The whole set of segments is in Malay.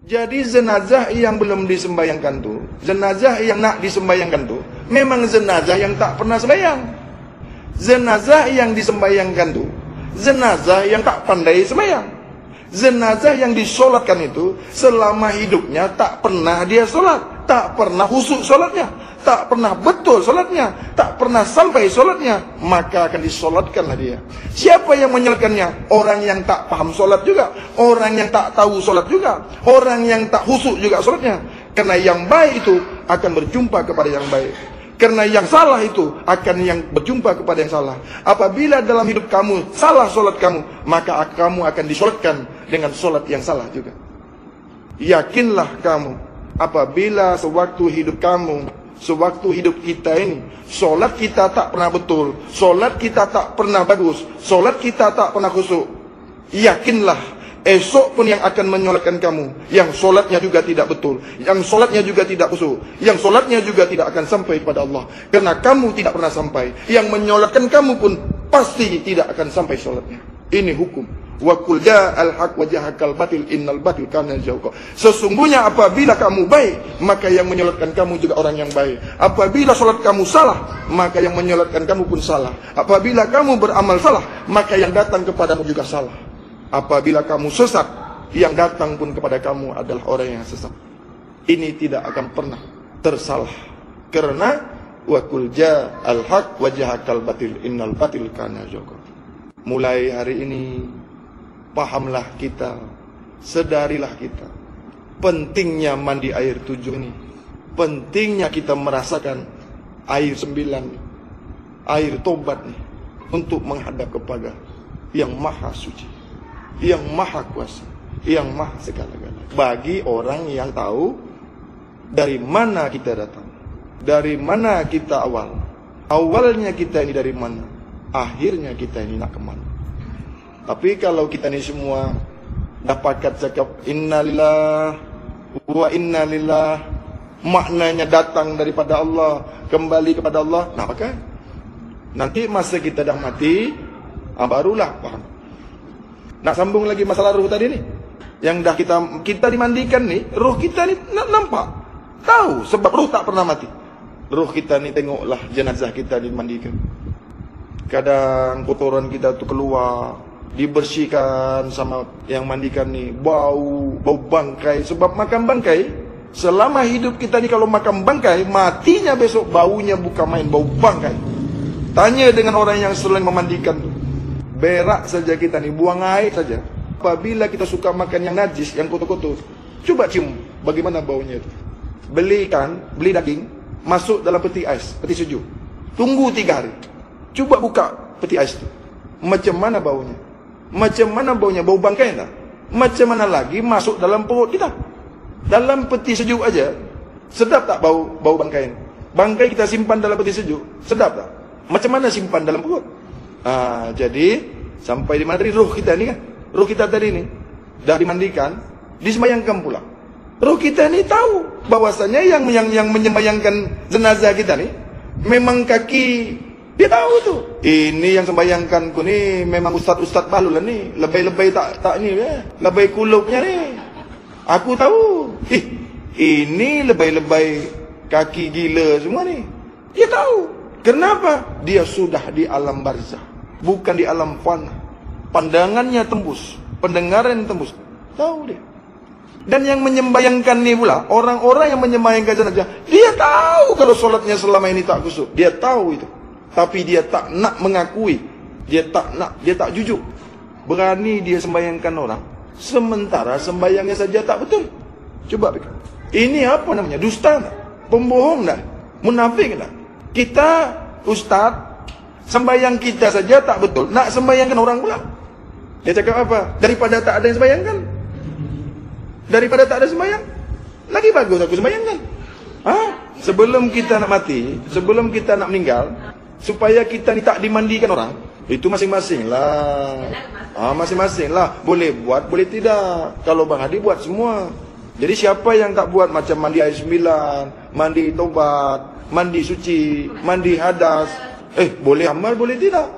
Jadi jenazah yang belum disembayangkan tuh, jenazah yang nak disembayangkan tuh, memang jenazah yang tak pernah sembayang. Jenazah yang disembayangkan tuh, jenazah yang tak pandai sembayang. Jenazah yang disolatkan itu selama hidupnya tak pernah dia solat, tak pernah khusyuk solatnya, tak pernah betul solatnya, tak pernah sampai solatnya, maka akan disolatkanlah dia. Siapa yang menyolatkannya? Orang yang tak paham solat juga, orang yang tak tahu solat juga, orang yang tak khusyuk juga solatnya. Karena yang baik itu akan berjumpa kepada yang baik. Karena yang salah itu akan yang berjumpa kepada yang salah. Apabila dalam hidup kamu salah solat kamu, maka kamu akan disolatkan dengan solat yang salah juga. Yakinlah kamu, apabila sewaktu hidup kamu, sewaktu hidup kita ini, solat kita tak pernah betul, solat kita tak pernah bagus, solat kita tak pernah khusyuk, yakinlah esok pun yang akan menyolatkan kamu, yang solatnya juga tidak betul, yang solatnya juga tidak khusyuk, yang solatnya juga tidak akan sampai kepada Allah. Karena kamu tidak pernah sampai, yang menyolatkan kamu pun pasti tidak akan sampai solatnya. Ini hukum. Wa qul ja'al haq wa jahaqal batil innal batil kana zahuqa. Sesungguhnya apabila kamu baik, maka yang menyolatkan kamu juga orang yang baik. Apabila solat kamu salah, maka yang menyolatkan kamu pun salah. Apabila kamu beramal salah, maka yang datang kepadamu juga salah. Apabila kamu sesat, yang datang pun kepada kamu adalah orang yang sesat. Ini tidak akan pernah tersalah. Karena wa qul ja'al haq wa jahaqal batil innal batil kana zahuqa. Mulai hari ini pahamlah kita, sedarilah kita pentingnya mandi air 7 ini. Pentingnya kita merasakan air 9, air tobat nih, untuk menghadap kepada yang maha suci, yang maha kuasa, yang maha segala-galanya. Bagi orang yang tahu dari mana kita datang, dari mana kita awal, awalnya kita ini dari mana, akhirnya kita ini nak kemana. Tapi kalau kita ini semua dapatkan cakap innalillah wa innalillah, maknanya datang daripada Allah, kembali kepada Allah, nah maka nanti masa kita dah mati, barulah paham. Nak sambung lagi masalah ruh tadi nih, yang dah kita dimandikan nih, ruh kita nih nampak, tahu sebab ruh tak pernah mati. Ruh kita nih tengoklah jenazah kita dimandikan. Kadang kotoran kita tuh keluar, dibersihkan sama yang mandikan nih, bau bangkai. Sebab makan bangkai, selama hidup kita nih kalau makan bangkai, matinya besok baunya bukan main, bau bangkai. Tanya dengan orang yang sering memandikan tuh, berak saja kita nih, buang air saja. Apabila kita suka makan yang najis, yang kotor-kotor, coba cium bagaimana baunya itu. Beli daging, masuk dalam peti ais, peti sejuk, tunggu 3 hari. Coba buka peti ais itu, macam mana baunya? Macam mana baunya? Bau bangkai tak? Macam mana lagi masuk dalam perut kita? Dalam peti sejuk aja, sedap tak bau bangkai? Bangkai kita simpan dalam peti sejuk, sedap tak? Macam mana simpan dalam perut? Jadi sampai di mana tadi ruh kita ni kan? Ruh kita tadi ni dah dimandikan, disembayangkan pula. Ruh kita ni tahu bahwasanya yang menyembayangkan jenazah kita ni memang kaki. Dia tahu tu. Ini yang sembayangkan ku ni memang ustaz bahlul lah ni. Lebay-lebay tak ni ya. Lebay kulupnya ni. Aku tahu. Ini lebay-lebay kaki gila semua ni. Dia tahu. Kenapa? Dia sudah di alam barzah, bukan di alam fana. Pandangannya tembus, pendengaran tembus. Tahu dia. Dan yang menyembayangkan ni pula, orang-orang yang menyembayangkan jenazah, dia tahu kalau solatnya selama ini tak khusyuk. Dia tahu itu. Tapi dia tak nak mengakui, dia tak jujur. Berani dia sembayangkan orang, sementara sembayangnya saja tak betul. Coba pikir. Ini apa namanya? Dusta tak? Pembohong tak? Munafik tak? Kita ustaz, sembayang kita saja tak betul, nak sembayangkan orang pula. Dia cakap apa? Daripada tak ada yang sembayangkan, daripada tak ada sembayang, lagi bagus aku sembayangkan. Sebelum kita nak mati, sebelum kita nak meninggal, supaya kita ni tak dimandikan orang, itu masing-masing lah. Masing-masing lah. Boleh buat, boleh tidak. Kalau Bang Hadi buat semua. Jadi siapa yang tak buat macam mandi air 9, mandi taubat, mandi suci, mandi hadas, boleh amal, boleh tidak.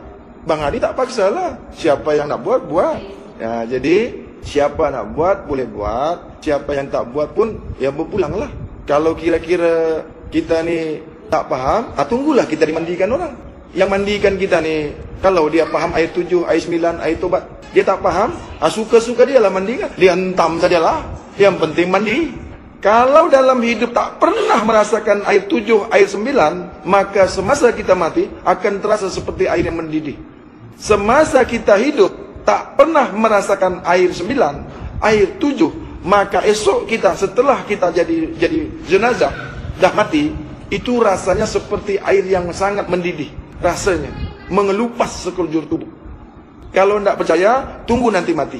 Bang Hadi tak paksa lah. Siapa yang nak buat, buat. Ya, jadi siapa nak buat boleh buat, siapa yang tak buat pun ya berpulanglah. Kalau kira-kira kita ni tak faham, tunggulah kita dimandikan orang. Yang mandikan kita ni, kalau dia faham ayat 7, ayat 9, ayat tobat, dia tak faham, suka-suka dia lah mandikan. Dia hentam sajalah, yang penting mandi. Kalau dalam hidup tak pernah merasakan ayat 7, ayat 9, maka semasa kita mati akan terasa seperti air yang mendidih. Semasa kita hidup tak pernah merasakan air 9, air 7, maka esok kita setelah kita jadi jenazah, dah mati, itu rasanya seperti air yang sangat mendidih. Rasanya mengelupas sekujur tubuh. Kalau tidak percaya, tunggu nanti mati.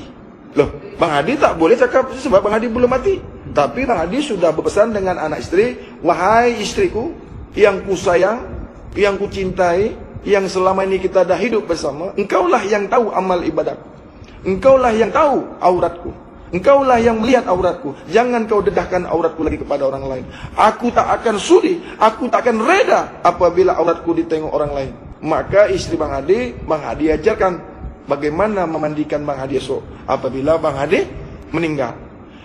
Loh, Bang Hadi tak boleh cakap sebab Bang Hadi belum mati. Tapi Bang Hadi sudah berpesan dengan anak istri, wahai istriku yang ku sayang, yang ku cintai, yang selama ini kita dah hidup bersama, engkaulah yang tahu amal ibadatku, engkaulah yang tahu auratku, engkaulah yang melihat auratku. Jangan kau dedahkan auratku lagi kepada orang lain. Aku tak akan sudi, aku tak akan reda apabila auratku ditengok orang lain. Maka istri Bang Hadi ajarkan bagaimana memandikan Bang Hadi esok apabila Bang Hadi meninggal.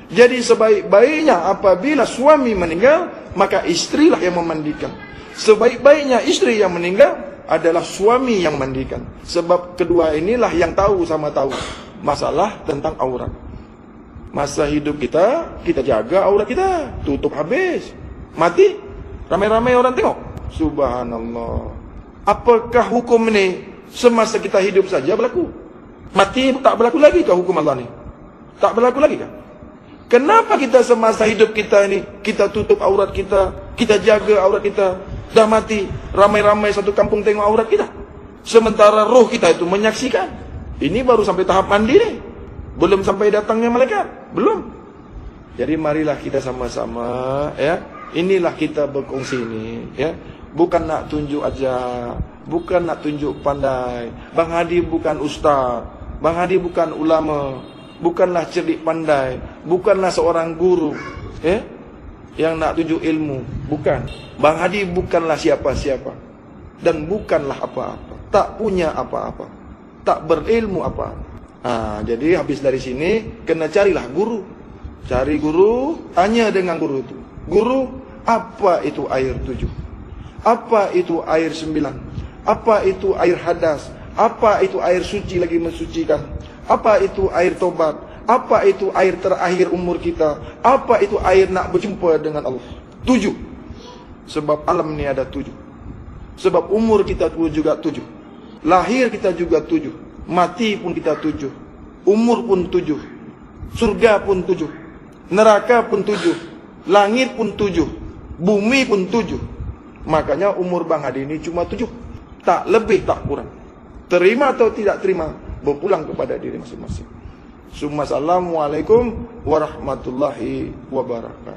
Jadi sebaik-baiknya apabila suami meninggal, maka istrilah yang memandikan. Sebaik-baiknya istri yang meninggal adalah suami yang mandikan. Sebab kedua inilah yang tahu sama tahu masalah tentang aurat. Masa hidup kita jaga aurat kita, tutup habis. Mati, ramai-ramai orang tengok. Subhanallah. Apakah hukum ini semasa kita hidup saja berlaku? Mati tak berlaku lagi kah hukum Allah ni? Tak berlaku lagi kah? Kenapa kita semasa hidup kita ini, kita tutup aurat kita, kita jaga aurat kita, dah mati, ramai-ramai satu kampung tengok aurat kita. Sementara roh kita itu menyaksikan. Ini baru sampai tahap mandi ni. Belum sampai datangnya malaikat. Belum. Jadi marilah kita sama-sama, ya. Inilah kita berkongsi ini, ya. Bukan nak tunjuk aja, bukan nak tunjuk pandai. Bang Hadi bukan ustaz, Bang Hadi bukan ulama, bukanlah cerdik pandai, bukanlah seorang guru, ya, yang nak tunjuk ilmu. Bukan. Bang Hadi bukanlah siapa-siapa dan bukanlah apa-apa, tak punya apa-apa, tak berilmu apa-apa. Jadi habis dari sini kena carilah guru. Cari guru, tanya dengan guru itu. Guru, apa itu air 7? Apa itu air 9? Apa itu air hadas? Apa itu air suci lagi mensucikan? Apa itu air tobat? Apa itu air terakhir umur kita? Apa itu air nak berjumpa dengan Allah? 7. Sebab alam ni ada 7. Sebab umur kita juga 7. Lahir kita juga 7. Mati pun kita 7. Umur pun 7. Surga pun 7. Neraka pun 7. Langit pun 7. Bumi pun 7. Makanya umur Bang Hadi ini cuma 7. Tak lebih tak kurang. Terima atau tidak terima, berpulang kepada diri masing-masing. Assalamualaikum warahmatullahi wabarakatuh.